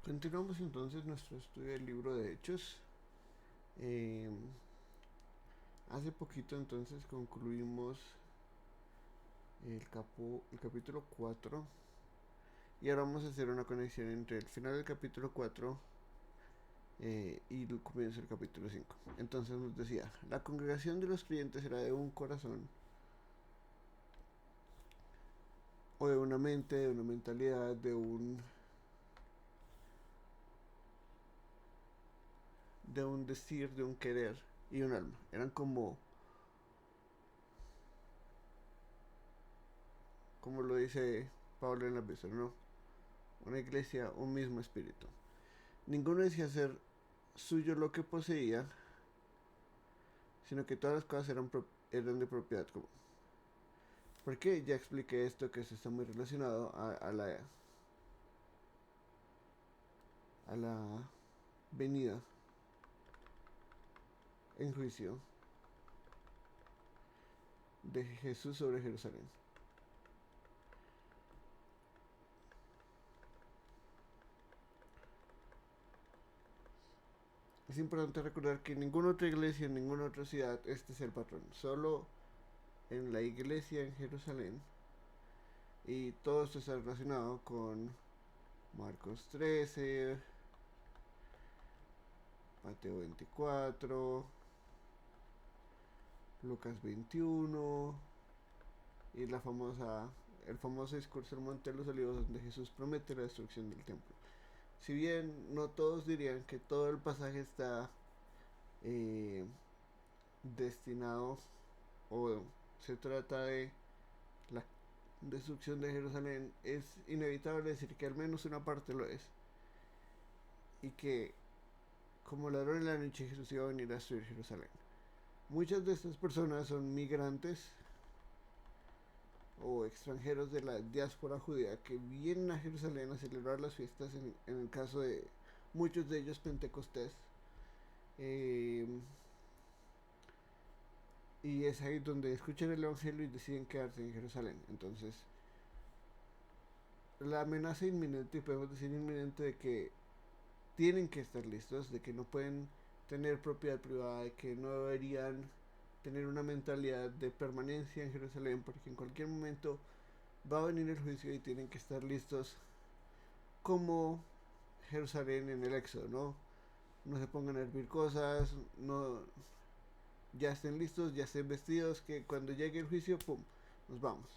Continuamos entonces nuestro estudio del libro de Hechos. Eh, Hace poquito entonces concluimos el capítulo 4 y ahora vamos a hacer una conexión entre el final del capítulo 4 y el comienzo del capítulo 5. Entonces nos decía, la congregación de los creyentes era de un corazón o de una mente, de una mentalidad, de un decir, de un querer y un alma. Eran como lo dice Pablo en la epístola, ¿no? Una iglesia, un mismo espíritu. Ninguno decía ser suyo lo que poseía, sino que todas las cosas eran de propiedad común. ¿Por qué? Ya expliqué esto, que esto está muy relacionado a la venida en juicio de Jesús sobre Jerusalén. Es importante recordar que en ninguna otra iglesia, en ninguna otra ciudad, este es el patrón. Solo en la iglesia en Jerusalén. Y todo esto está relacionado con Marcos 13, Mateo 24, Lucas 21 y el famoso discurso del Monte de los Olivos, donde Jesús promete la destrucción del templo. Si bien no todos dirían que todo el pasaje está eh, destinado o se trata de la destrucción de Jerusalén, es inevitable decir que al menos una parte lo es. Y que como ladrón en la noche Jesús iba a venir a destruir Jerusalén. Muchas de estas personas son migrantes o extranjeros de la diáspora judía que vienen a Jerusalén a celebrar las fiestas, en el caso de muchos de ellos Pentecostés. Eh, y es ahí donde escuchan el Evangelio y deciden quedarse en Jerusalén. Entonces, la amenaza inminente, y podemos decir inminente, de que tienen que estar listos, de que no pueden tener propiedad privada, de que no deberían tener una mentalidad de permanencia en Jerusalén, porque en cualquier momento va a venir el juicio y tienen que estar listos como Jerusalén en el Éxodo, ¿no? No se pongan a hervir cosas, no, ya estén listos, ya estén vestidos, que cuando llegue el juicio, ¡pum!, nos vamos.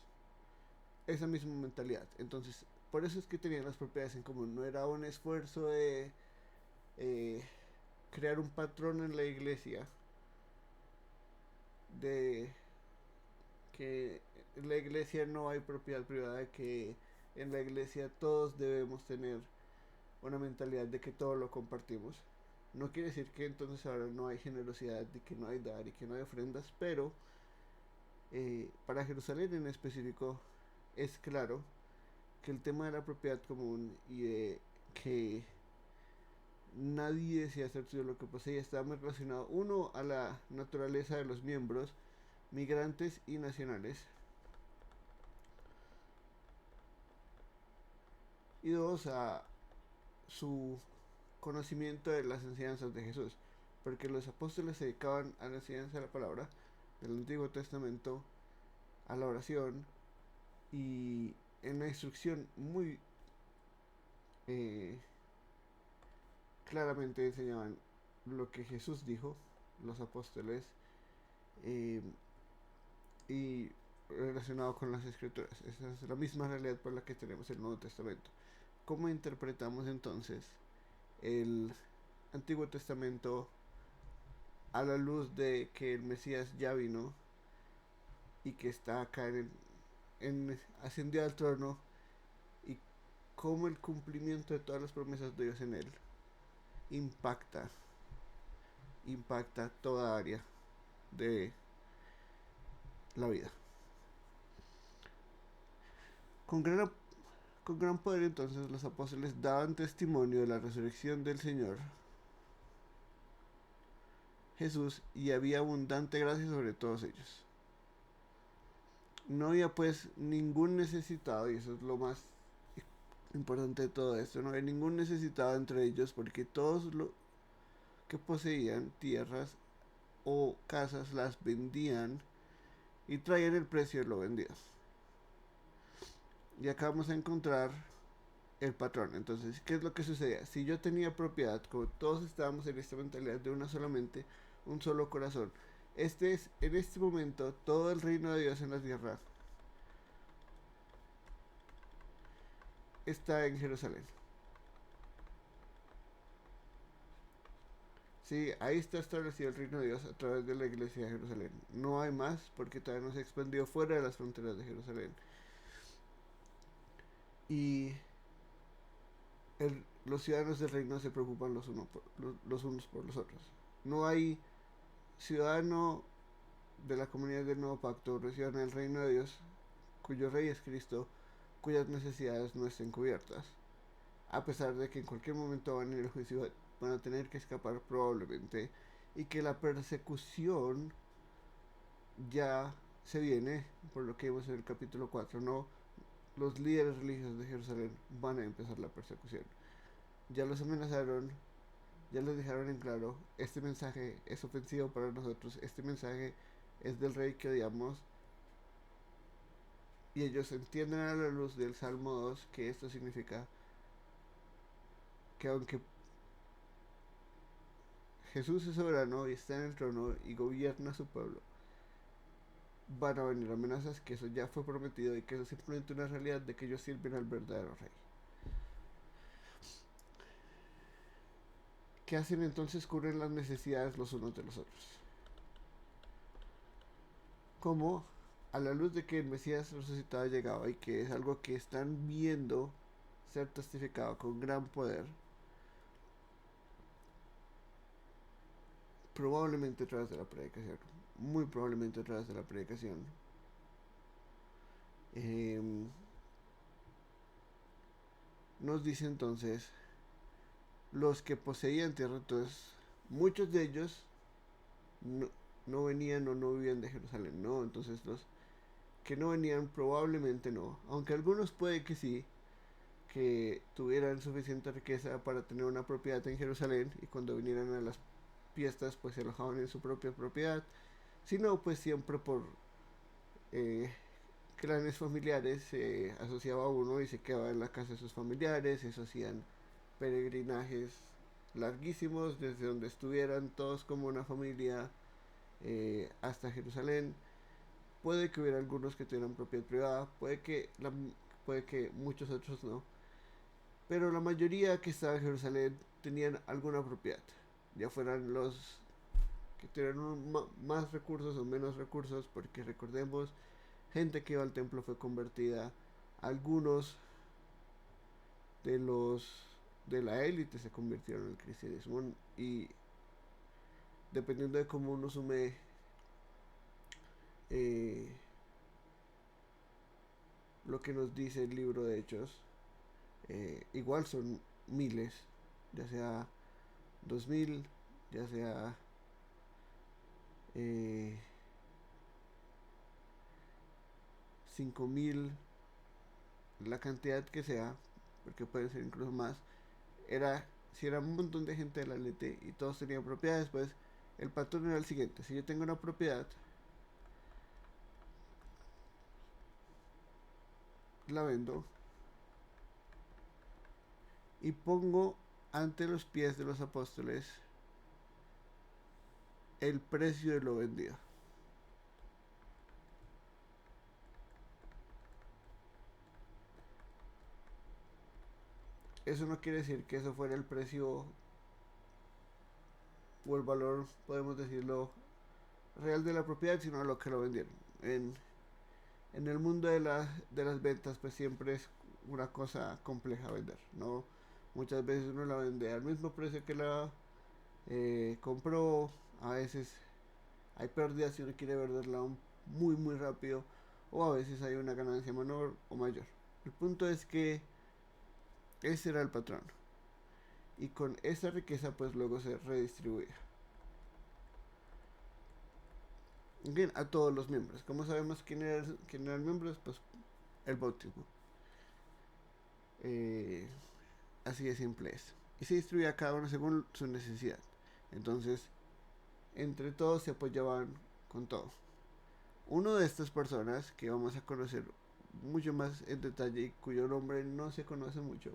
Esa misma mentalidad. Entonces, por eso es que tenían las propiedades en común. No era un esfuerzo de eh, crear un patrón en la iglesia de que en la iglesia no hay propiedad privada, que en la iglesia todos debemos tener una mentalidad de que todo lo compartimos. No quiere decir que entonces ahora no hay generosidad, de que no hay dar y que no hay ofrendas, pero para Jerusalén en específico es claro que el tema de la propiedad común y de que nadie decía hacer suyo lo que poseía está muy relacionado, uno, a la naturaleza de los miembros, migrantes y nacionales, y dos, a su conocimiento de las enseñanzas de Jesús, porque los apóstoles se dedicaban a la enseñanza de la palabra del Antiguo Testamento, a la oración y en la instrucción muy eh, claramente enseñaban lo que Jesús dijo, los apóstoles, eh, y relacionado con las escrituras. Esa es la misma realidad por la que tenemos el Nuevo Testamento. ¿Cómo interpretamos entonces el Antiguo Testamento a la luz de que el Mesías ya vino y que está acá ascendió al trono, y cómo el cumplimiento de todas las promesas de Dios en él impacta toda área de la vida? Con gran, con gran poder entonces los apóstoles daban testimonio de la resurrección del Señor Jesús, y había abundante gracia sobre todos ellos. No había pues ningún necesitado, y eso es lo más Importante de todo esto, no había ningún necesitado entre ellos porque todos los que poseían tierras o casas las vendían y traían el precio y lo vendían. Y acá vamos a encontrar el patrón. Entonces, ¿qué es lo que sucedía? Si yo tenía propiedad, como todos estábamos en esta mentalidad de una solamente, un solo corazón, este es en este momento todo el reino de Dios en la tierra está en Jerusalén. Sí, ahí está establecido el reino de Dios a través de la iglesia de Jerusalén. No hay más porque todavía no se expandió fuera de las fronteras de Jerusalén. Y los ciudadanos del reino se preocupan los unos por los otros. No hay ciudadano de la comunidad del nuevo pacto reciban el reino de Dios, cuyo rey es Cristo, cuyas necesidades no estén cubiertas, a pesar de que en cualquier momento van a ir al juicio, van a tener que escapar probablemente, y que la persecución ya se viene, por lo que vimos en el capítulo 4, no, los líderes religiosos de Jerusalén van a empezar la persecución. Ya los amenazaron, ya les dejaron en claro, este mensaje es ofensivo para nosotros, este mensaje es del rey que odiamos, y ellos entienden a la luz del Salmo 2 que esto significa que aunque Jesús es soberano y está en el trono y gobierna a su pueblo, van a venir amenazas, que eso ya fue prometido y que eso es simplemente una realidad de que ellos sirven al verdadero rey. ¿Qué hacen entonces? Cubren las necesidades los unos de los otros. Como a la luz de que el Mesías resucitado ha llegado y que es algo que están viendo ser testificado con gran poder, probablemente a través de la predicación, muy probablemente a través de la predicación, eh, nos dice entonces los que poseían tierra. Entonces muchos de ellos no, no venían o no vivían de Jerusalén, no, entonces los que no venían probablemente no, aunque algunos puede que sí, que tuvieran suficiente riqueza para tener una propiedad en Jerusalén y cuando vinieran a las fiestas pues se alojaban en su propia propiedad, sino pues siempre por eh, clanes familiares se asociaba a uno y se quedaba en la casa de sus familiares, eso hacían peregrinajes larguísimos desde donde estuvieran todos como una familia hasta Jerusalén. Puede que hubiera algunos que tuvieran propiedad privada, puede que muchos otros no, pero la mayoría que estaba en Jerusalén tenían alguna propiedad, ya fueran los que tuvieran más recursos o menos recursos, porque recordemos, gente que iba al templo fue convertida, algunos de los de la élite se convirtieron al cristianismo y dependiendo de cómo uno sume eh, lo que nos dice el libro de Hechos, igual son miles, ya sea 2000, ya sea eh, 5000, la cantidad que sea, porque puede ser incluso más, era, si era un montón de gente de la élite y todos tenían propiedades, pues el patrón era el siguiente: si yo tengo una propiedad, la vendo y pongo ante los pies de los apóstoles el precio de lo vendido. Eso no quiere decir que eso fuera el precio o el valor, podemos decirlo, real de la propiedad, sino a lo que lo vendieron. En el mundo de las ventas, pues siempre es una cosa compleja vender, ¿no? Muchas veces uno la vende al mismo precio que la compró, a veces hay pérdidas si uno quiere venderla muy muy rápido, o a veces hay una ganancia menor o mayor. El punto es que ese era el patrón y con esa riqueza pues luego se redistribuía bien a todos los miembros. ¿Cómo sabemos quién eran miembros? Pues el bautismo. Eh, Así de simple es. Y se distribuía cada uno según su necesidad. Entonces, entre todos se apoyaban con todo. Uno de estas personas que vamos a conocer mucho más en detalle y cuyo nombre no se conoce mucho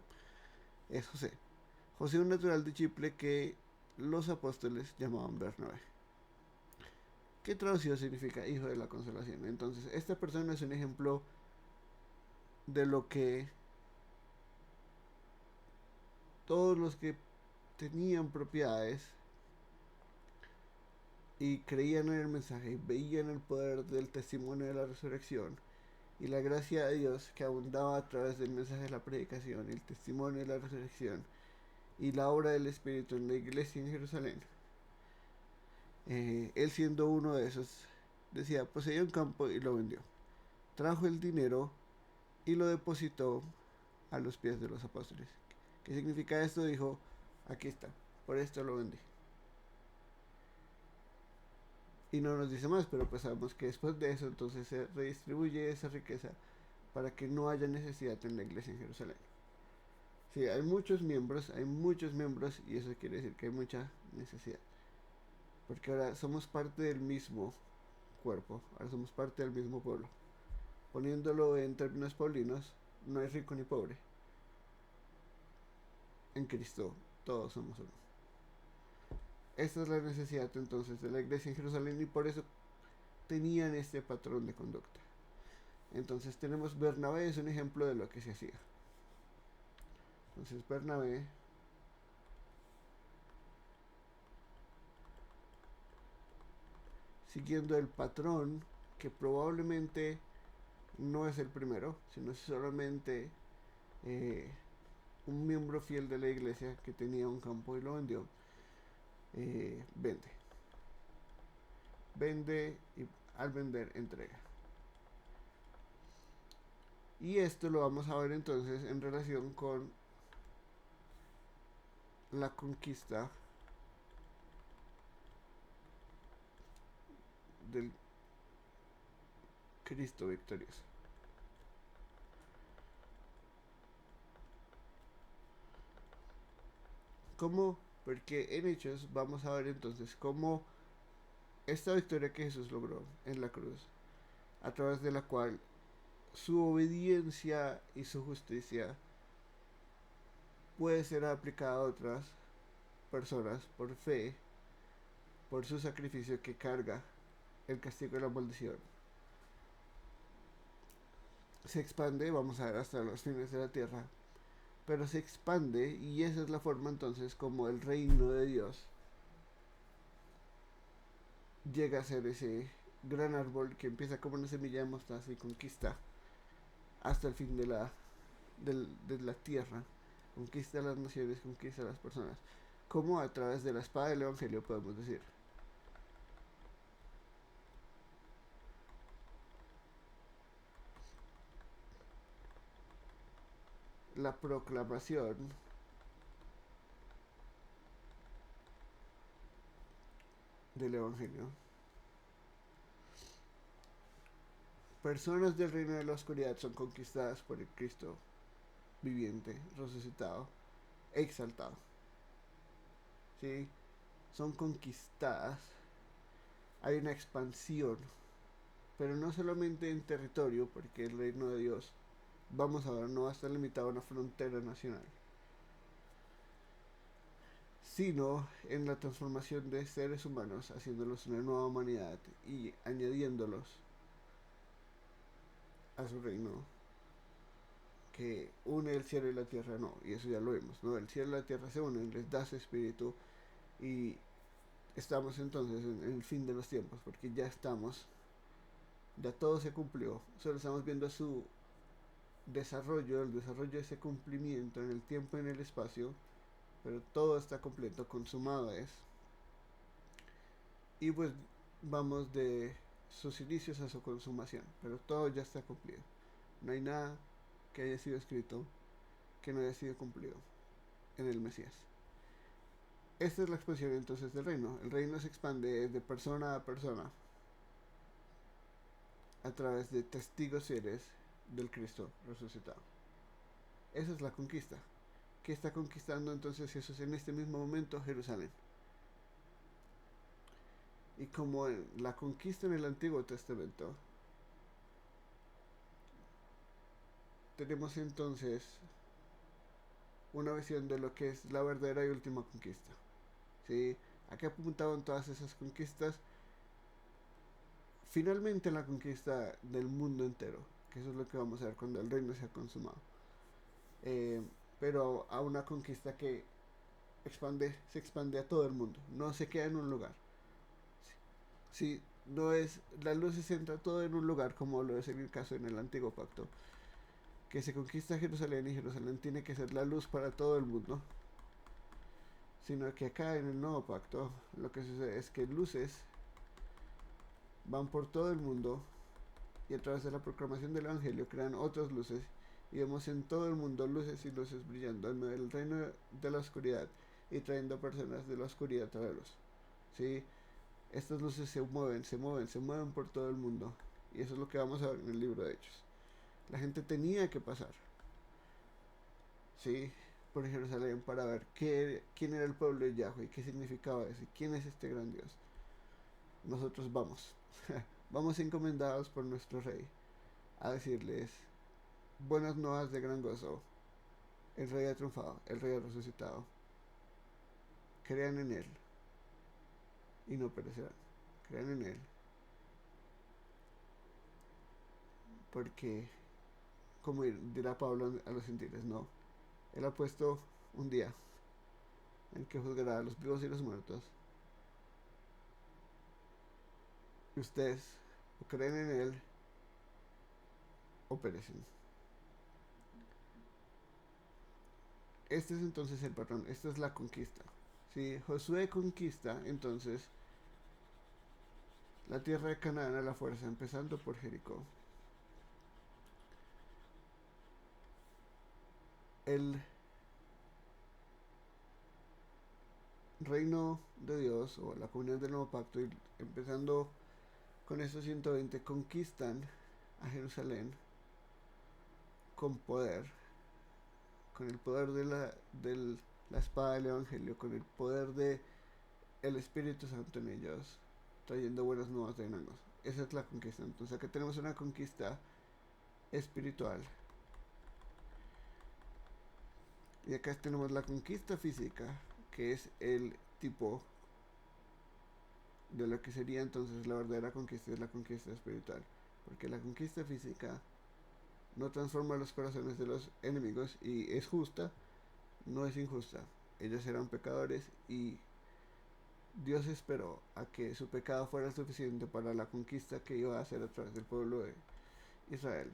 es José. José, un natural de Chipre que los apóstoles llamaban Bernabé, que traducido significa hijo de la consolación. Entonces, esta persona es un ejemplo de lo que todos los que tenían propiedades y creían en el mensaje y veían el poder del testimonio de la resurrección y la gracia de Dios que abundaba a través del mensaje de la predicación, el testimonio de la resurrección y la obra del Espíritu en la iglesia en Jerusalén. Él siendo uno de esos, decía, poseía un campo y lo vendió. Trajo el dinero y lo depositó a los pies de los apóstoles. ¿Qué significa esto? Dijo, aquí está, por esto lo vendí. Y no nos dice más, pero pues sabemos que después de eso entonces se redistribuye esa riqueza para que no haya necesidad en la iglesia en Jerusalén. Sí, hay muchos miembros y eso quiere decir que hay mucha necesidad. Porque ahora somos parte del mismo cuerpo, ahora somos parte del mismo pueblo. Poniéndolo en términos paulinos, no hay rico ni pobre. En Cristo todos somos uno. Esta es la necesidad entonces de la iglesia en Jerusalén y por eso tenían este patrón de conducta. Entonces tenemos Bernabé, es un ejemplo de lo que se hacía. Entonces Bernabé siguiendo el patrón que probablemente no es el primero, sino es solamente eh, un miembro fiel de la iglesia que tenía un campo y lo vendió, vende. Vende y al vender entrega. Y esto lo vamos a ver entonces en relación con la conquista del Cristo victorioso. ¿Cómo? Porque en Hechos vamos a ver entonces cómo esta victoria que Jesús logró en la cruz, a través de la cual su obediencia y su justicia puede ser aplicada a otras personas por fe, por su sacrificio que carga el castigo y la maldición. Se expande, vamos a ver, hasta los fines de la tierra, pero se expande y esa es la forma entonces como el reino de Dios llega a ser ese gran árbol que empieza como una semilla de mostaza y conquista hasta el fin de la tierra, conquista las naciones, conquista las personas, como a través de la espada del evangelio podemos decir. La proclamación del evangelio. Personas del reino de la oscuridad son conquistadas por el Cristo viviente, resucitado, exaltado. ¿Sí? Son conquistadas. Hay una expansión, pero no solamente en territorio, porque el reino de Dios, vamos a ver, no va a estar limitado a una frontera nacional, sino en la transformación de seres humanos, haciéndolos una nueva humanidad y añadiéndolos a su reino que une el cielo y la tierra, no, y eso ya lo vimos, ¿no? El cielo y la tierra se unen, les da su espíritu y estamos entonces en el fin de los tiempos, porque ya todo se cumplió, solo estamos viendo su desarrollo, el desarrollo de ese cumplimiento en el tiempo y en el espacio, pero todo está completo, consumado es. Y pues vamos de sus inicios a su consumación, pero todo ya está cumplido. No hay nada que haya sido escrito que no haya sido cumplido en el Mesías. Esta es la expresión entonces del reino. El reino se expande de persona a persona a través de testigos fieles del Cristo resucitado. Esa es la conquista. ¿Qué está conquistando entonces Jesús en este mismo momento? Jerusalén. Y como en la conquista en el Antiguo Testamento, tenemos entonces una visión de lo que es la verdadera y última conquista. ¿Sí? ¿A qué apuntaban todas esas conquistas? Finalmente la conquista del mundo entero, que eso es lo que vamos a ver cuando el reino sea consumado. Eh, pero a una conquista que se expande a todo el mundo, no se queda en un lugar. Si no es, la luz se centra todo en un lugar, como lo es en el caso en el antiguo pacto, que se conquista Jerusalén y Jerusalén tiene que ser la luz para todo el mundo, sino que acá en el nuevo pacto lo que sucede es que luces van por todo el mundo y a través de la proclamación del evangelio crean otras luces y vemos en todo el mundo luces y luces brillando en medio del reino de la oscuridad y trayendo personas de la oscuridad a la luz. ¿Sí? Estas luces se mueven por todo el mundo y eso es lo que vamos a ver en el libro de Hechos. La gente tenía que pasar, ¿sí?, por Jerusalén para ver quién era el pueblo de Yahweh, qué significaba eso y quién es este gran Dios. Nosotros vamos, vamos encomendados por nuestro Rey a decirles buenas nuevas de gran gozo. El Rey ha triunfado, el Rey ha resucitado. Crean en Él y no perecerán. Crean en Él porque, como dirá Pablo a los gentiles, no. Él ha puesto un día en que juzgará a los vivos y los muertos. Y ustedes o creen en Él o perecen. Este es entonces el patrón, esta es la conquista. Si Josué conquista entonces la tierra de Canaán a la fuerza, empezando por Jericó, el reino de Dios o la comunidad del nuevo pacto, y empezando con estos 120, conquistan a Jerusalén con poder, con el poder de la espada del evangelio, con el poder de el Espíritu Santo en ellos, trayendo buenas nuevas de enanos. Esa es la conquista. Entonces acá tenemos una conquista espiritual. Y acá tenemos la conquista física, que es el tipo de lo que sería entonces la verdadera conquista, es la conquista espiritual. Porque la conquista física no transforma los corazones de los enemigos y es justa, no es injusta. Ellos eran pecadores y Dios esperó a que su pecado fuera suficiente para la conquista que iba a hacer a través del pueblo de Israel.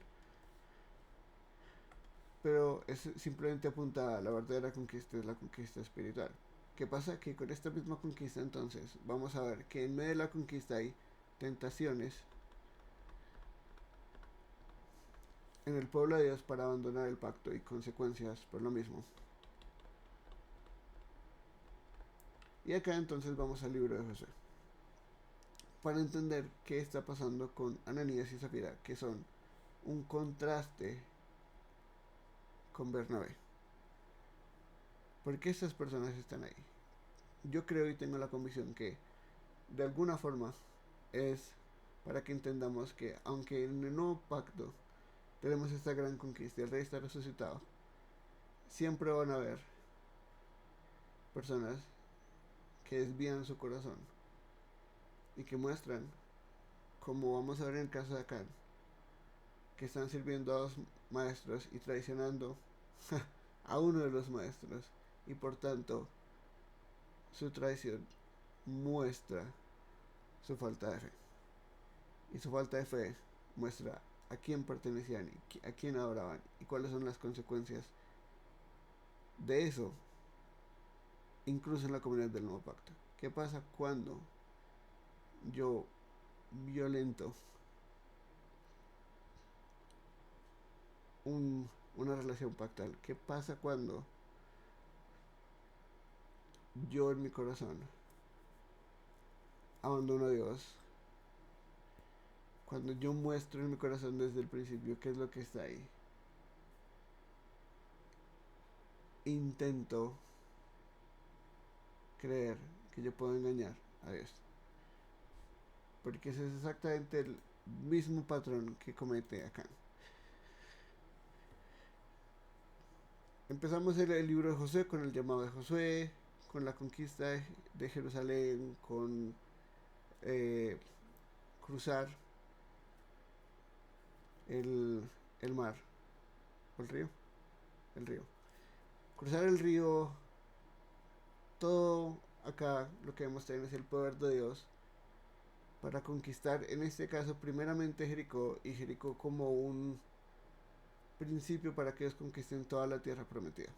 Pero es simplemente apunta a la verdadera conquista, es la conquista espiritual. ¿Qué pasa? Que con esta misma conquista entonces vamos a ver que en medio de la conquista hay tentaciones en el pueblo de Dios para abandonar el pacto y consecuencias por lo mismo. Y acá entonces vamos al libro de Josué para entender qué está pasando con Ananías y Zafira, que son un contraste con Bernabé. ¿Por qué estas personas están ahí? Yo creo y tengo la convicción que de alguna forma es para que entendamos que aunque en el nuevo pacto tenemos esta gran conquista, el rey está resucitado, siempre van a haber personas que desvían su corazón y que muestran, como vamos a ver en el caso de Acán, que están sirviendo a dos maestros y traicionando a uno de los maestros, y por tanto su traición muestra su falta de fe, y su falta de fe muestra a quién pertenecían y a quién adoraban y cuáles son las consecuencias de eso, incluso en la comunidad del nuevo pacto. ¿Qué pasa cuando yo violento una relación pactal? ¿Qué pasa cuando yo en mi corazón abandono a Dios? Cuando yo muestro en mi corazón desde el principio qué es lo que está ahí intento creer que yo puedo engañar a Dios. Porque ese es exactamente el mismo patrón que comete Acán. Empezamos el libro de Josué con el llamado de Josué, con la conquista de Jerusalén, con eh, cruzar el, el mar, o el río. Cruzar el río, todo acá lo que vemos también es el poder de Dios para conquistar, en este caso, primeramente Jericó, y Jericó como un principio para que ellos conquisten toda la tierra prometida.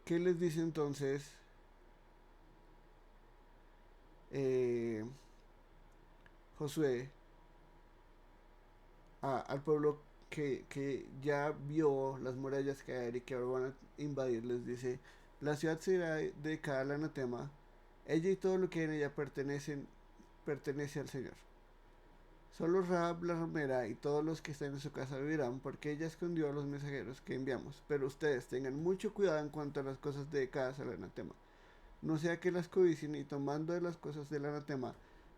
¿Qué les dice entonces eh, Josué al pueblo que ya vio las murallas caer y que ahora van a invadir? Les dice: la ciudad será dedicada al anatema, ella y todo lo que en ella pertenece al Señor. Solo Rahab la ramera y todos los que están en su casa vivirán, porque ella escondió a los mensajeros que enviamos. Pero ustedes tengan mucho cuidado en cuanto a las cosas dedicadas al anatema. No sea que las codicien y tomando de las cosas del anatema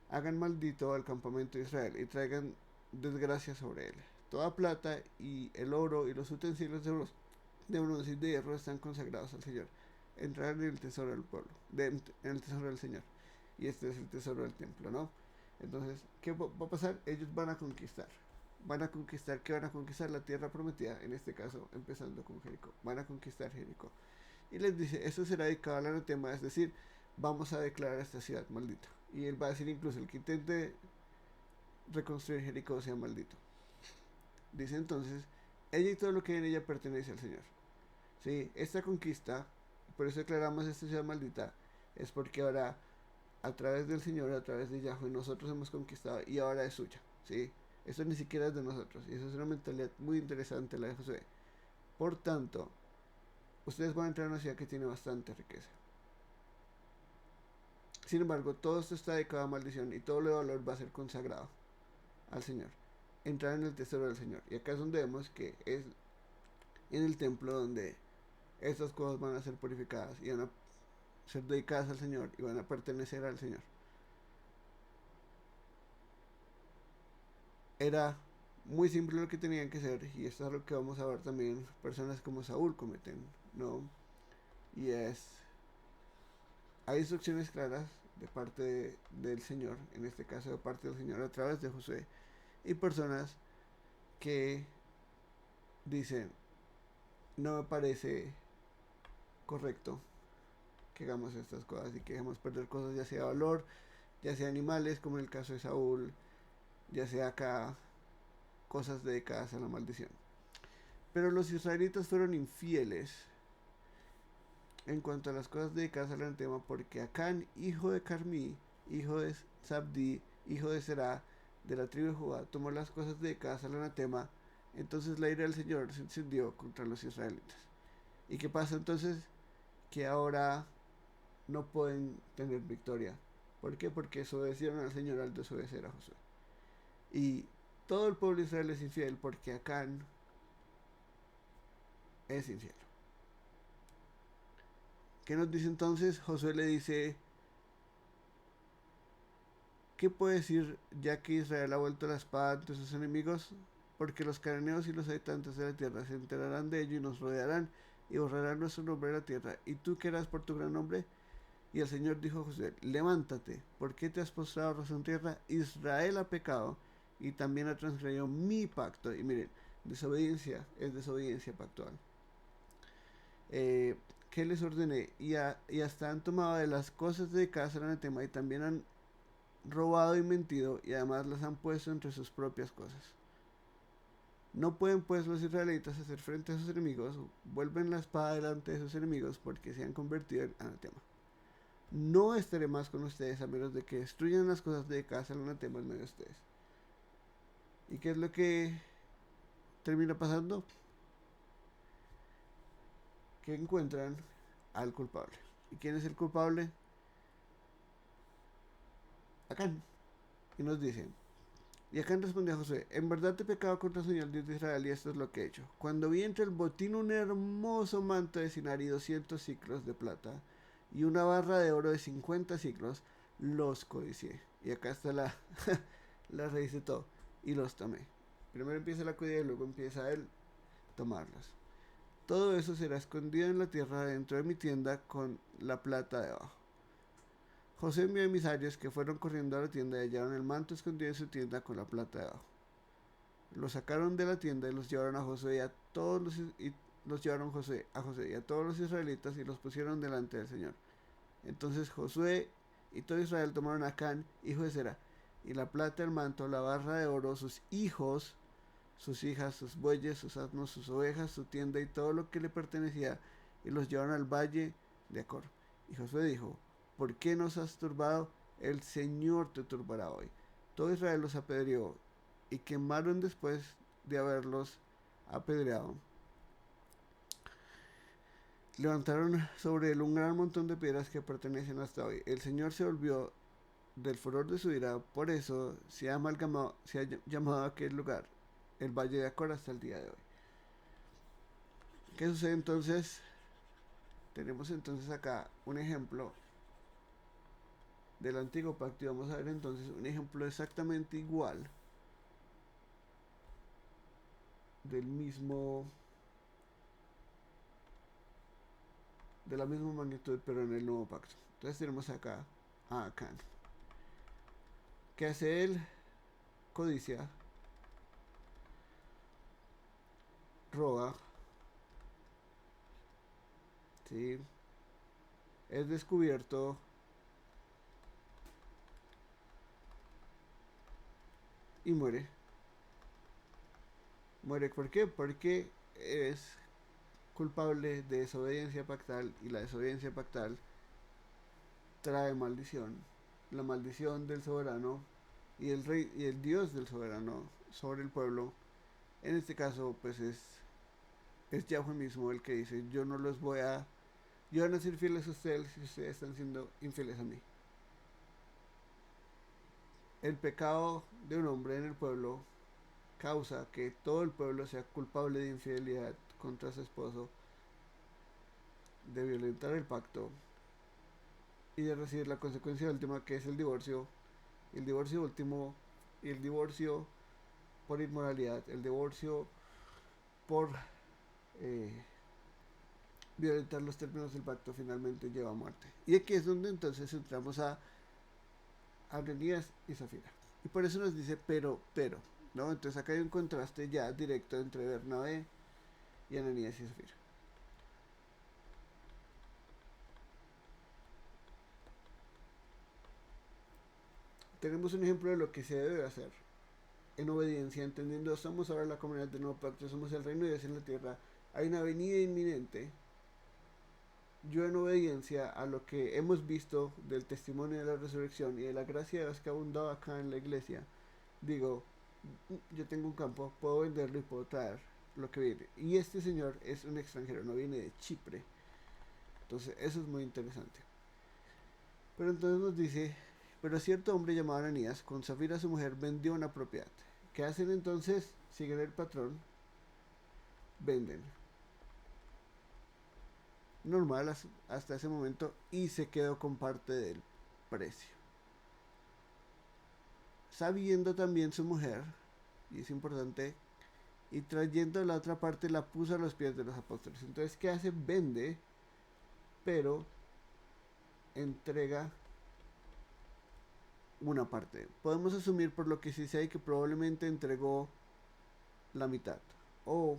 hagan maldito al campamento de Israel y traigan desgracia sobre él. Toda plata y el oro y los utensilios de bronce y de hierro están consagrados al Señor. Entrarán en el tesoro del pueblo, en el tesoro del Señor. Y este es el tesoro del templo, ¿no? Entonces, ¿qué va a pasar? Ellos van a conquistar. Van a conquistar, ¿qué van a conquistar? La tierra prometida, en este caso, empezando con Jericó. Van a conquistar Jericó. Y les dice: esto será dedicado al anatema, es decir, vamos a declarar esta ciudad maldita. Y él va a decir incluso: el que intente reconstruir Jericó sea maldito. Dice entonces: ella y todo lo que en ella pertenece al Señor. Sí, esta conquista, por eso declaramos esta ciudad maldita, es porque ahora a través del Señor, a través de Yahweh, nosotros hemos conquistado y ahora es suya. ¿Sí? Eso ni siquiera es de nosotros. Y eso es una mentalidad muy interesante la de Josué. Por tanto, ustedes van a entrar a una ciudad que tiene bastante riqueza. Sin embargo, todo esto está dedicado a maldición y todo lo de valor va a ser consagrado al Señor. Entrar en el tesoro del Señor. Y acá es donde vemos que es en el templo donde estas cosas van a ser purificadas y van a ser dedicadas al Señor y van a pertenecer al Señor. Era muy simple lo que tenían que hacer, y esto es lo que vamos a ver también personas como Saúl cometen, ¿no? Y hay instrucciones claras de parte del Señor, en este caso de parte del Señor a través de Josué, y personas que dicen: no me parece correcto que hagamos estas cosas y que dejemos perder cosas, ya sea valor, ya sea animales, como en el caso de Saúl, ya sea acá cosas dedicadas a la maldición. Pero los israelitas fueron infieles en cuanto a las cosas dedicadas al anatema, porque Acán, hijo de Carmí, hijo de Sabdi, hijo de Será, de la tribu de Judá, tomó las cosas dedicadas al anatema. Entonces la ira del Señor se encendió contra los israelitas. ¿Y qué pasa entonces? Que ahora no pueden tener victoria. ¿Por qué? Porque desobedecieron al Señor al desobedecer a Josué. Y todo el pueblo de Israel es infiel porque Acán es infiel. ¿Qué nos dice entonces? Josué le dice: ¿qué puede decir ya que Israel ha vuelto la espada ante sus enemigos? Porque los cananeos y los habitantes de la tierra se enterarán de ello y nos rodearán y borrarán nuestro nombre de la tierra. ¿Y tú qué harás por tu gran nombre? Y el Señor dijo a Josué: levántate, ¿por qué te has postrado rostro en tierra? Israel ha pecado y también ha transgredido mi pacto. Y miren, desobediencia es desobediencia pactual. ¿Qué les ordené? Y hasta han tomado de las cosas dedicadas al anatema y también han robado y mentido, y además las han puesto entre sus propias cosas. No pueden pues los israelitas hacer frente a sus enemigos, vuelven la espada delante de sus enemigos, porque se han convertido en anatema. No estaré más con ustedes a menos de que destruyan las cosas dedicadas al anatema en medio de ustedes. ¿Y qué es lo que termina pasando? Que encuentran al culpable. ¿Y quién es el culpable? Acán. Y nos dicen: Y Acán respondió a Josué: en verdad he pecado contra el Señor Dios de Israel, y esto es lo que he hecho. Cuando vi entre el botín un hermoso manto de Sinar y 200 ciclos de plata y una barra de oro de 50 ciclos, los codicié. Y acá está la raíz de todo. Y los tomé. Primero empieza la codicea y luego empieza él tomarlos. Todo eso será escondido en la tierra dentro de mi tienda con la plata debajo. José envió emisarios que fueron corriendo a la tienda y hallaron el manto escondido en su tienda con la plata debajo. Lo sacaron de la tienda y los llevaron a Josué y a todos los llevaron a José y a todos los israelitas y los pusieron delante del Señor. Entonces Josué y todo Israel tomaron a Acán, hijo de Zera, y la plata, el manto, la barra de oro, sus hijos, sus hijas, sus bueyes, sus asnos, sus ovejas, su tienda y todo lo que le pertenecía, y los llevaron al valle de Acor. Y Josué dijo: ¿por qué nos has turbado? El Señor te turbará hoy. Todo Israel los apedreó y quemaron después de haberlos apedreado. Levantaron sobre él un gran montón de piedras que pertenecen hasta hoy. El Señor se volvió del furor de su ira, por eso se ha llamado a aquel lugar el Valle de Acor hasta el día de hoy. ¿Qué sucede entonces? Tenemos entonces acá un ejemplo del antiguo pacto y vamos a ver entonces un ejemplo exactamente igual del mismo, de la misma magnitud, pero en el nuevo pacto. Entonces tenemos acá a Acán. ¿Qué hace él? Codicia, roba, ¿sí? Es descubierto y muere. Muere, ¿por qué? Porque es culpable de desobediencia pactal y la desobediencia pactal trae maldición. La maldición del soberano y el rey y el Dios del soberano sobre el pueblo. En este caso, pues es Yahweh mismo el que dice: yo no los voy a, yo van a ser fieles a ustedes si ustedes están siendo infieles a mí. El pecado de un hombre en el pueblo causa que todo el pueblo sea culpable de infidelidad contra su esposo, de violentar el pacto y de recibir la consecuencia última, que es el divorcio último y el divorcio por inmoralidad, el divorcio por eh, violentar los términos del pacto, finalmente lleva a muerte. Y aquí es donde entonces entramos a Ananías y Zafira. Y por eso nos dice pero, ¿no? Entonces acá hay un contraste ya directo entre Bernabé y Ananías y Zafira. Tenemos un ejemplo de lo que se debe hacer en obediencia, entendiendo: somos ahora la comunidad del nuevo pacto, somos el reino de Dios en la tierra, hay una venida inminente. Yo, en obediencia a lo que hemos visto del testimonio de la resurrección y de la gracia de Dios que ha abundado acá en la iglesia, digo: yo tengo un campo, puedo venderlo y puedo traer lo que viene. Y este señor es un extranjero, no viene de Chipre. Entonces eso es muy interesante. Pero entonces nos dice: pero cierto hombre llamado Ananías, con Zafira su mujer, vendió una propiedad. ¿Qué hacen entonces? Siguen el patrón, venden. Normal hasta ese momento, y se quedó con parte del precio. Sabiendo también su mujer, y es importante, y trayendo la otra parte la puso a los pies de los apóstoles. Entonces, ¿qué hace? Vende, pero entrega una parte. Podemos asumir por lo que se dice ahí que probablemente entregó la mitad o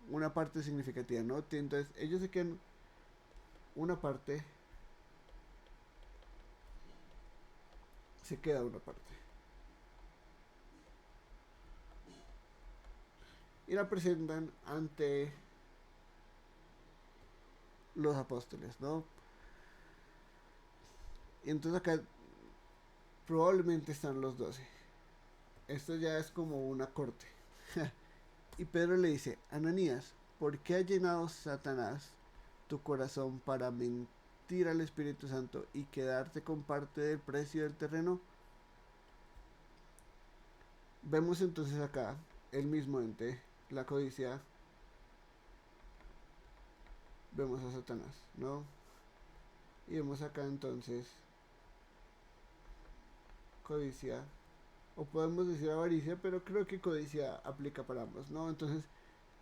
una parte significativa, ¿no? Entonces ellos se quedan una parte, se queda una parte y la presentan ante los apóstoles, ¿no? Y entonces acá probablemente están los 12. Esto ya es como una corte. Y Pedro le dice: Ananías, ¿por qué ha llenado Satanás tu corazón para mentir al Espíritu Santo y quedarte con parte del precio del terreno? Vemos entonces acá el mismo ente, la codicia, vemos a Satanás, ¿no? Y vemos acá entonces codicia, o podemos decir avaricia, pero creo que codicia aplica para ambos, ¿no? Entonces,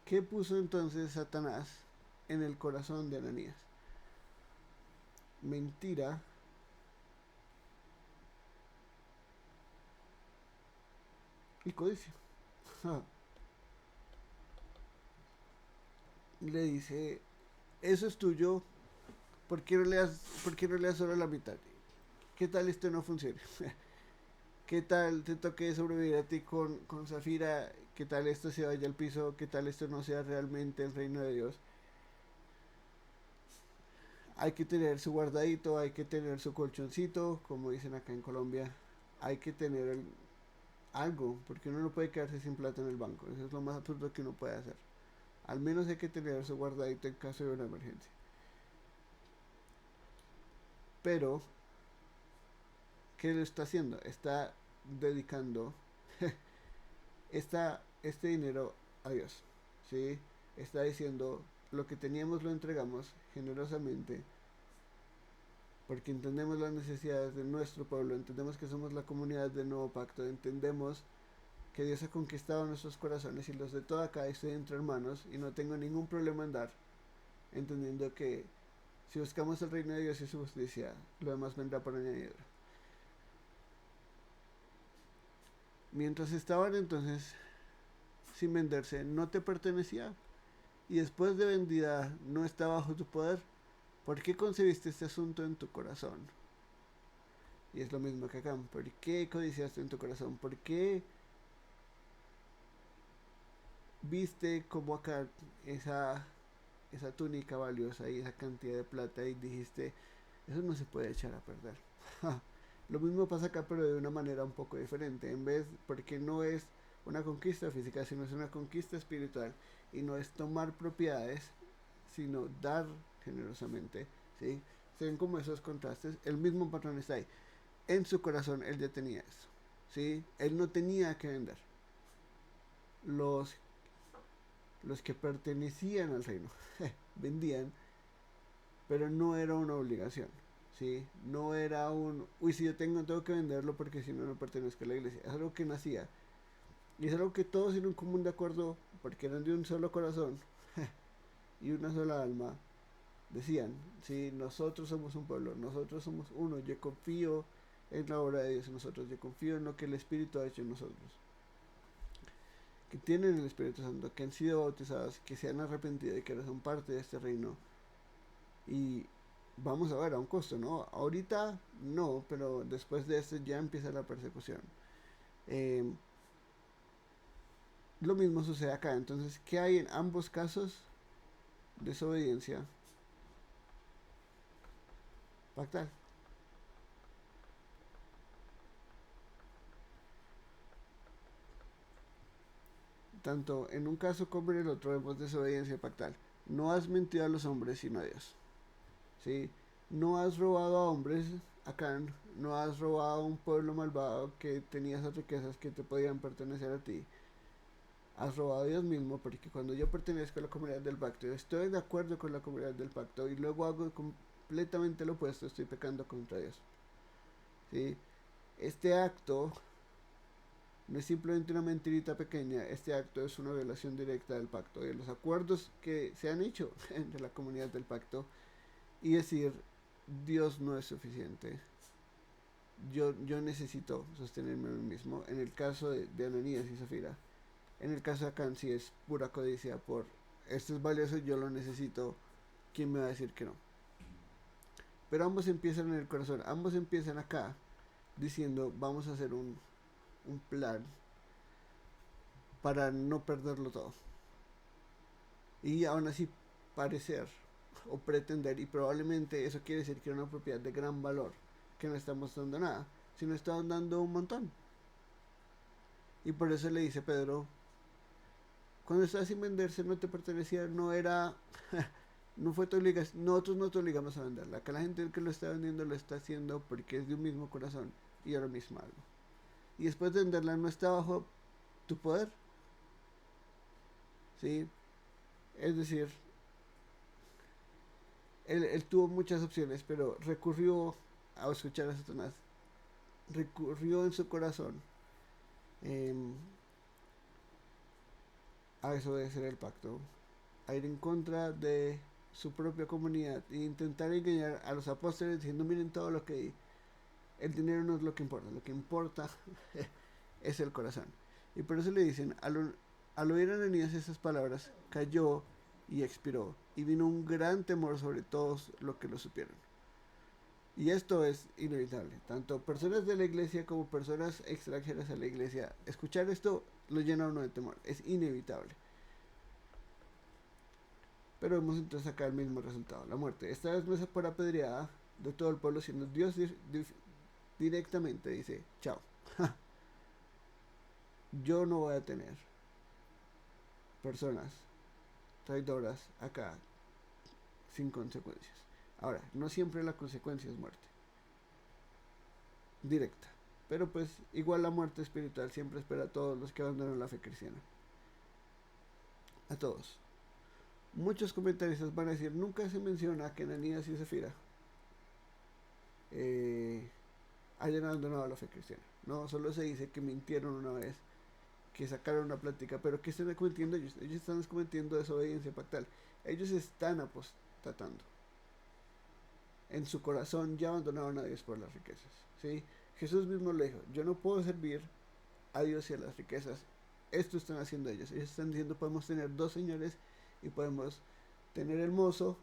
¿qué puso entonces Satanás en el corazón de Ananías? Mentira y codicia. Le dice, eso es tuyo, por qué no le das solo la mitad? ¿Qué tal esto no funcione? ¿Qué tal te toque sobrevivir a ti con Zafira? ¿Qué tal esto se vaya al piso? ¿Qué tal esto no sea realmente el reino de Dios? Hay que tener su guardadito, hay que tener su colchoncito, como dicen acá en Colombia. Hay que tener algo, porque uno no puede quedarse sin plata en el banco. Eso es lo más absurdo que uno puede hacer. Al menos hay que tener su guardadito en caso de una emergencia. Pero, ¿qué lo está haciendo? Está dedicando este dinero a Dios. ¿Sí? Está diciendo, lo que teníamos lo entregamos generosamente porque entendemos las necesidades de nuestro pueblo, entendemos que somos la comunidad del nuevo pacto, entendemos que Dios ha conquistado nuestros corazones y los de toda acá estoy entre hermanos y no tengo ningún problema en dar, entendiendo que si buscamos el reino de Dios y su justicia, lo demás vendrá por añadidura. Mientras estaban entonces sin venderse, no te pertenecía y después de vendida no está bajo tu poder. ¿Por qué concebiste este asunto en tu corazón? Y es lo mismo que acá. ¿Por qué codiciaste en tu corazón? ¿Por qué viste como acá esa túnica valiosa y esa cantidad de plata y dijiste, eso no se puede echar a perder? Lo mismo pasa acá, pero de una manera un poco diferente. En vez, porque no es una conquista física, sino es una conquista espiritual. Y no es tomar propiedades, sino dar generosamente. ¿Sí? Se ven como esos contrastes. El mismo patrón está ahí. En su corazón él ya tenía eso. ¿Sí? Él no tenía que vender. Los, los que pertenecían al reino vendían, pero no era una obligación. ¿Sí? No era uy, si yo tengo que venderlo porque si no, no pertenezco a la iglesia. Es algo que nacía. Y es algo que todos en un común de acuerdo, porque eran de un solo corazón y una sola alma, decían, sí, nosotros somos un pueblo, nosotros somos uno, yo confío en la obra de Dios en nosotros, yo confío en lo que el Espíritu ha hecho en nosotros, que tienen el Espíritu Santo, que han sido bautizados, que se han arrepentido y que ahora son parte de este reino. Y vamos a ver a un costo, ¿no? Ahorita no, pero después de esto ya empieza la persecución. Eh, lo mismo sucede acá. Entonces, ¿qué hay en ambos casos? Desobediencia pactal. Tanto en un caso como en el otro vemos desobediencia pactal. No has mentido a los hombres sino a Dios. ¿Sí? No has robado a hombres, Acán, no has robado a un pueblo malvado que tenía esas riquezas que te podían pertenecer a ti. Has robado a Dios mismo, porque cuando yo pertenezco a la comunidad del pacto, estoy de acuerdo con la comunidad del pacto y luego hago completamente lo opuesto, estoy pecando contra Dios. ¿Sí? Este acto no es simplemente una mentirita pequeña, este acto es una violación directa del pacto y de los acuerdos que se han hecho entre la comunidad del pacto y decir, Dios no es suficiente. Yo necesito sostenerme a mí mismo. En el caso de Ananías y Zafira, en el caso de Acán, si es pura codicia por esto es valioso, yo lo necesito, ¿quién me va a decir que no? Pero ambos empiezan en el corazón, ambos empiezan acá diciendo, vamos a hacer un plan para no perderlo todo. Y aún así parecer o pretender, y probablemente eso quiere decir que era una propiedad de gran valor, que no estamos dando nada, sino estamos dando un montón. Y por eso le dice Pedro, cuando estás sin venderse no te pertenecía, no era, no fue tu obligación, nosotros no te obligamos a venderla, que la gente que lo está vendiendo lo está haciendo porque es de un mismo corazón y ahora mismo algo. Y después de venderla no está bajo tu poder. ¿Sí? Es decir, él tuvo muchas opciones, pero recurrió a escuchar a Satanás. Recurrió en su corazón eh, a desobedecer el pacto, a ir en contra de su propia comunidad e intentar engañar a los apóstoles diciendo, miren todo lo que el dinero no es lo que importa es el corazón. Y por eso le dicen, al oír Ananías esas palabras, cayó y expiró, y vino un gran temor sobre todos los que lo supieron. Y esto es inevitable, tanto personas de la iglesia como personas extranjeras a la iglesia, escuchar esto lo llena a uno de temor, es inevitable. Pero vemos entonces acá el mismo resultado, la muerte. Esta vez no es por apedreada de todo el pueblo, sino Dios directamente dice, chao, yo no voy a tener personas traidoras acá sin consecuencias. Ahora, no siempre la consecuencia es muerte directa, pero pues igual la muerte espiritual siempre espera a todos los que abandonan la fe cristiana. A todos. Muchos comentaristas van a decir, nunca se menciona que Ananías y Zafira hayan abandonado la fe cristiana. No, solo se dice que mintieron una vez, que sacaron una plática, pero ¿qué están cometiendo ellos? Ellos están cometiendo desobediencia pactal. Ellos están apostatando. En su corazón ya abandonaron a Dios por las riquezas. ¿Sí? Jesús mismo le dijo, yo no puedo servir a Dios y a las riquezas. Esto están haciendo ellos. Ellos están diciendo, podemos tener dos señores y podemos tener el mozo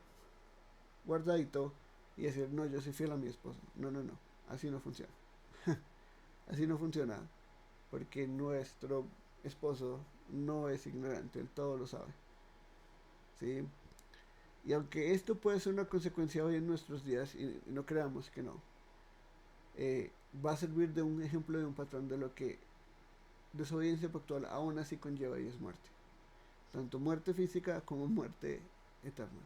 guardadito y decir, no, yo soy fiel a mi esposo. No, no, no. Así no funciona. Así no funciona. Porque nuestro esposo no es ignorante, él todo lo sabe. ¿Sí? Y aunque esto puede ser una consecuencia hoy en nuestros días, y no creamos que no, va a servir de un ejemplo de un patrón de lo que desobediencia pactual aún así conlleva y es muerte. Tanto muerte física como muerte eterna.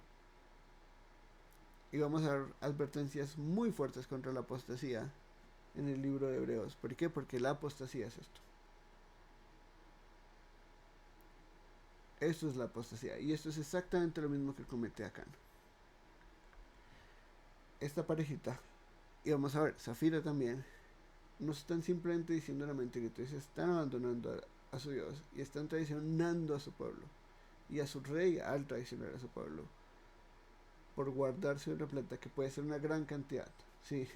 Y vamos a ver advertencias muy fuertes contra la apostasía en el libro de Hebreos. ¿Por qué? Porque la apostasía es esto. Esto es la apostasía. Y esto es exactamente lo mismo que comete Acán. Esta parejita, y vamos a ver, Zafira también, no están simplemente diciendo una mentirita, se están abandonando a su Dios y están traicionando a su pueblo y a su rey al traicionar a su pueblo por guardarse una plata que puede ser una gran cantidad, ¿sí?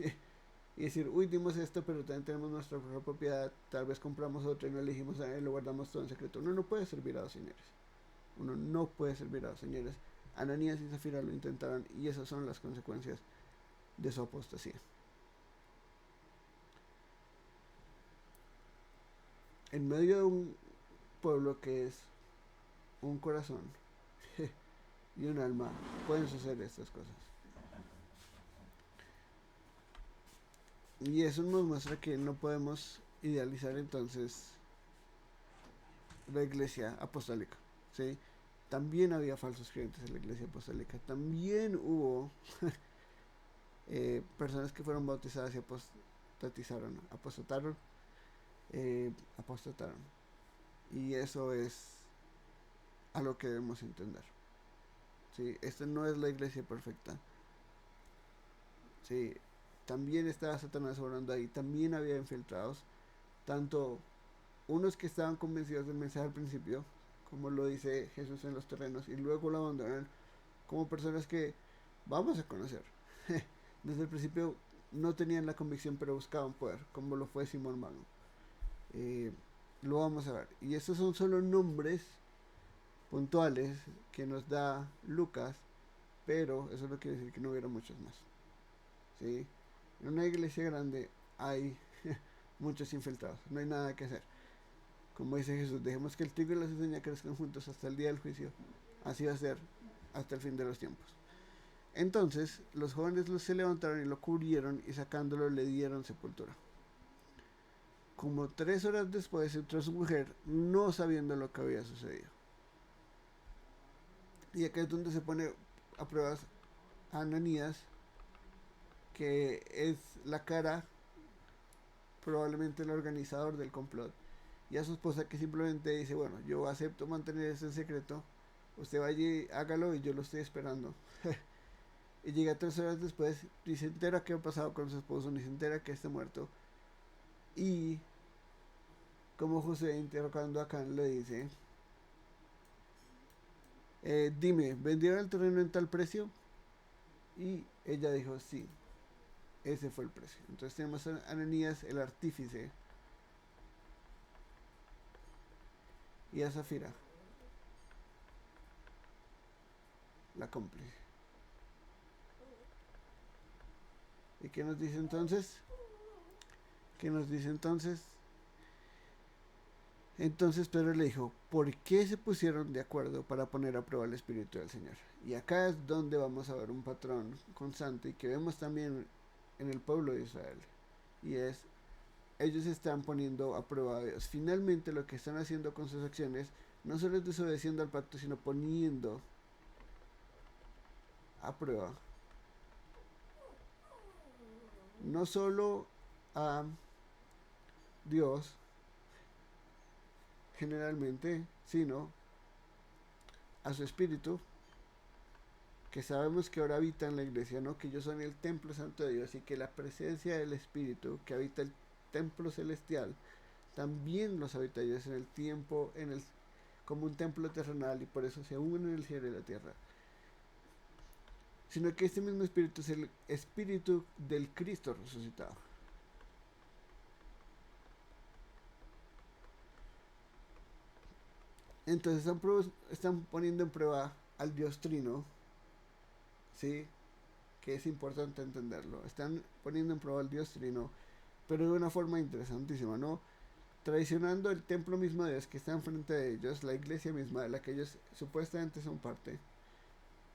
Y decir, uy, dimos esto, pero también tenemos nuestra propia propiedad, tal vez compramos otra y no elegimos a él, lo guardamos todo en secreto. Uno no puede servir a dos señores. Uno no puede servir a dos señores. Ananías y Zafira lo intentaron y esas son las consecuencias de su apostasía. En medio de un pueblo que es un corazón y un alma, pueden suceder estas cosas. Y eso nos muestra que no podemos idealizar entonces la iglesia apostólica, ¿sí? También había falsos creyentes en la iglesia apostólica. También hubo personas que fueron bautizadas y apostataron. Y eso es a lo que debemos entender. ¿Sí? Esta no es la iglesia perfecta. ¿Sí? También estaba Satanás obrando ahí. También había infiltrados. Tanto unos que estaban convencidos del mensaje al principio, como lo dice Jesús en los terrenos, y luego lo abandonan, como personas que vamos a conocer. Desde el principio no tenían la convicción, pero buscaban poder, como lo fue Simón Mago. Lo vamos a ver. Y estos son solo nombres puntuales que nos da Lucas, pero eso no quiere decir que no hubiera muchos más. ¿Sí? En una iglesia grande hay muchos infiltrados, no hay nada que hacer. Como dice Jesús, dejemos que el trigo y la cizaña crezcan juntos hasta el día del juicio. Así va a ser hasta el fin de los tiempos. Entonces los jóvenes se levantaron y lo cubrieron y sacándolo le dieron sepultura. Como 3 horas después entró su mujer, no sabiendo lo que había sucedido. Y acá es donde se pone a pruebas a Ananías, que es la cara, probablemente el organizador del complot, y a su esposa, que simplemente dice, bueno, yo acepto mantener ese secreto, usted vaya y hágalo y yo lo estoy esperando. Y llega 3 horas después, ni se entera qué ha pasado con su esposo, ni se entera que está muerto. Y como José, interrogando a Can, le dice, dime, ¿vendieron el terreno en tal precio? Y ella dijo, sí, ese fue el precio. Entonces tenemos a Ananías, el artífice, y a Zafira, la cómplice. ¿Y qué nos dice entonces? ¿Qué nos dice entonces? Entonces Pedro le dijo, ¿por qué se pusieron de acuerdo para poner a prueba el Espíritu del Señor? Y acá es donde vamos a ver un patrón constante y que vemos también en el pueblo de Israel. Y es, ellos están poniendo a prueba a Dios. Finalmente lo que están haciendo con sus acciones no solo es desobedeciendo al pacto, sino poniendo a prueba no solo a Dios generalmente, sino a su Espíritu, que sabemos que ahora habita en la iglesia, ¿no? Que ellos son el templo santo de Dios y que la presencia del Espíritu que habita el templo celestial también los habita ellos en el tiempo, como un templo terrenal, y por eso se unen el cielo y la tierra. Sino que este mismo Espíritu es el Espíritu del Cristo resucitado. Entonces están poniendo en prueba al Dios Trino, ¿sí? Que es importante entenderlo. Están poniendo en prueba al Dios Trino, pero de una forma interesantísima, ¿no? Traicionando el templo mismo de Dios que está enfrente de ellos, la iglesia misma de la que ellos supuestamente son parte,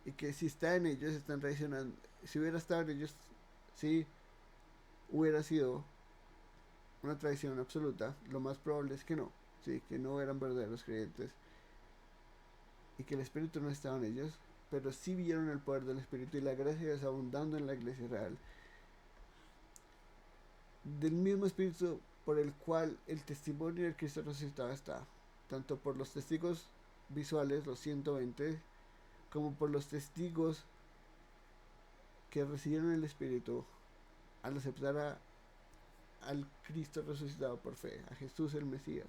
y que si está en ellos están traicionando. Si hubiera estado en ellos, sí hubiera sido una traición absoluta. Lo más probable es que no, sí, que no eran verdaderos creyentes y que el Espíritu no estaba en ellos, pero sí vieron el poder del Espíritu y la gracia desabundando en la iglesia real, del mismo Espíritu por el cual el testimonio del Cristo resucitado está, tanto por los testigos visuales, los 120, como por los testigos que recibieron el Espíritu al aceptar al Cristo resucitado por fe, a Jesús el Mesías.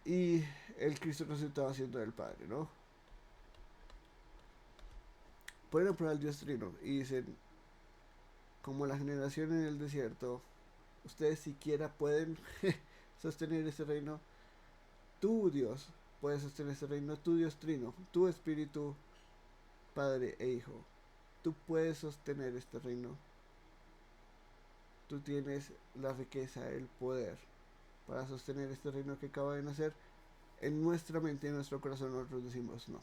Y el Cristo resucitado haciendo del Padre, ¿no? Pueden probar al Dios Trino y dicen, como la generación en el desierto, ustedes siquiera pueden sostener ese reino. Tú, Dios, puedes sostener ese reino. Tú, Dios Trino, tu Espíritu, Padre e Hijo. Tú puedes sostener este reino. Tú tienes la riqueza, el poder para sostener este reino que acaba de nacer. En nuestra mente y en nuestro corazón nosotros decimos no.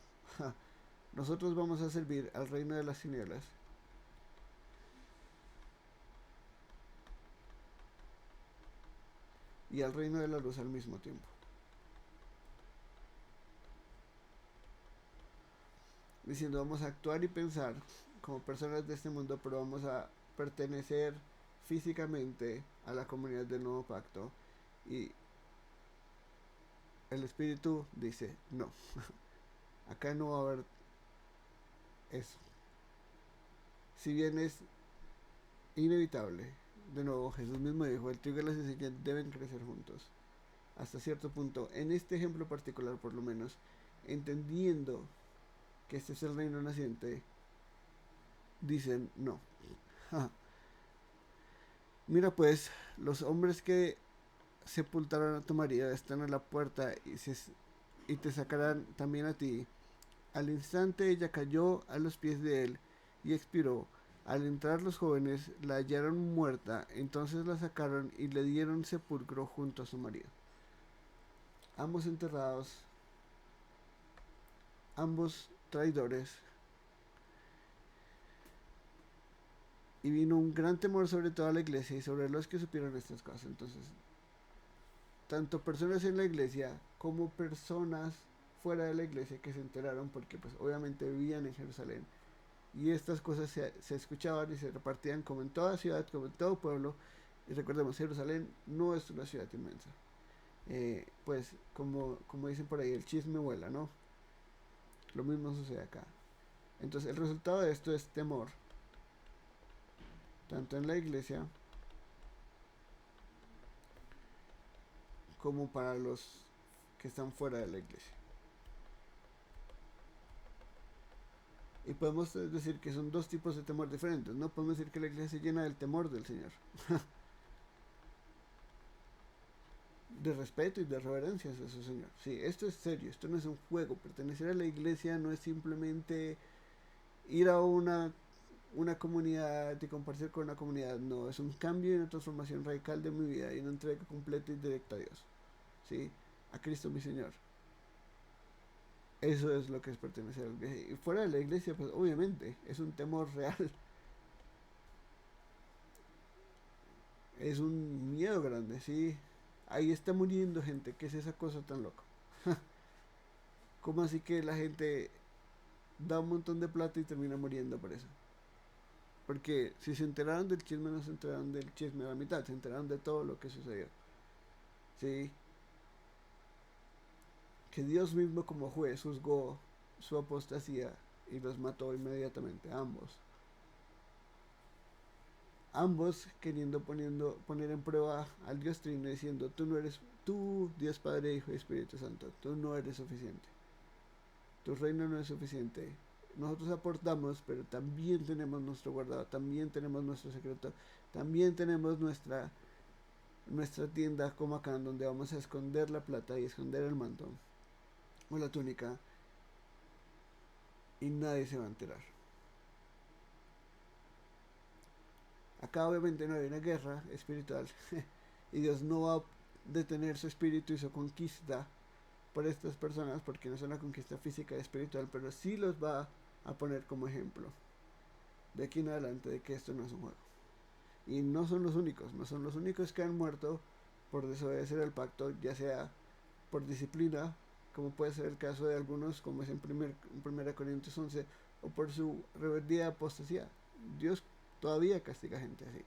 Nosotros vamos a servir al reino de las tinieblas. Y al reino de la luz al mismo tiempo. Diciendo, vamos a actuar y pensar como personas de este mundo, pero vamos a pertenecer físicamente a la comunidad del nuevo pacto. Y el Espíritu dice, no, acá no va a haber eso. Si bien es inevitable, de nuevo Jesús mismo dijo, el trigo y la cizaña deben crecer juntos. Hasta cierto punto, en este ejemplo particular por lo menos, entendiendo que este es el reino naciente, dicen no. Mira pues, los hombres que sepultaron a tu María están a la puerta y te sacarán también a ti. Al instante ella cayó a los pies de él y expiró. Al entrar los jóvenes la hallaron muerta, entonces la sacaron y le dieron sepulcro junto a su marido. Ambos enterrados, ambos traidores. Y vino un gran temor sobre toda la iglesia y sobre los que supieron estas cosas. Entonces, tanto personas en la iglesia como personas fuera de la iglesia que se enteraron, porque pues obviamente vivían en Jerusalén, y estas cosas se escuchaban y se repartían como en toda ciudad, como en todo pueblo, Y recordemos, Jerusalén no es una ciudad inmensa. Pues como dicen por ahí, el chisme vuela, ¿no? Lo mismo sucede acá. Entonces el resultado de esto es temor, tanto en la iglesia como para los que están fuera de la iglesia. Y podemos decir que son dos tipos de temor diferentes. No podemos decir que la iglesia se llena del temor del Señor, de respeto y de reverencia hacia su Señor. Sí, esto es serio, esto no es un juego. Pertenecer a la iglesia no es simplemente ir a una comunidad y compartir con una comunidad. No, es un cambio y una transformación radical de mi vida y una entrega completa y directa a Dios. ¿Sí? A Cristo mi Señor. Eso es lo que es pertenecer a la iglesia. Y fuera de la iglesia, pues obviamente es un temor real. Es un miedo grande, ¿sí? Ahí está muriendo gente. ¿Qué es esa cosa tan loca? ¿Cómo así que la gente da un montón de plata y termina muriendo por eso? Porque si se enteraron del chisme, no se enteraron del chisme a la mitad, se enteraron de todo lo que sucedió. ¿Sí? Que Dios mismo como juez juzgó su apostasía y los mató inmediatamente, ambos. Ambos queriendo poner en prueba al Dios Trino diciendo, tú no eres, tú, Dios Padre, Hijo y Espíritu Santo, tú no eres suficiente. Tu reino no es suficiente. Nosotros aportamos, pero también tenemos nuestro guardado, también tenemos nuestro secreto, también tenemos nuestra tienda como acá, en donde vamos a esconder la plata y esconder el manto o la túnica y nadie se va a enterar. Acá obviamente no hay una guerra espiritual y Dios no va a detener su espíritu y su conquista por estas personas porque no es una conquista física y espiritual, pero sí los va a poner como ejemplo de aquí en adelante de que esto no es un juego. Y no son los únicos, no son los únicos que han muerto por desobedecer el pacto, ya sea por disciplina, como puede ser el caso de algunos, como es en 1 Corintios 11, o por su rebeldía y apostasía. Dios todavía castiga gente así.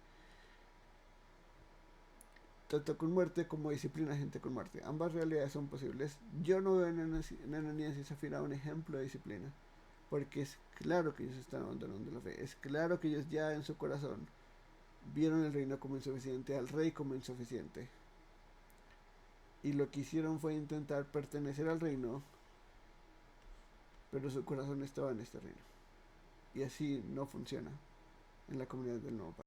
Tanto con muerte como disciplina gente con muerte. Ambas realidades son posibles. Yo no veo en Ananías y Zafira un ejemplo de disciplina, porque es claro que ellos están abandonando la fe. Es claro que ellos ya en su corazón vieron el reino como insuficiente, al rey como insuficiente. Y lo que hicieron fue intentar pertenecer al reino, pero su corazón estaba en este reino. Y así no funciona en la comunidad del nuevo pacto.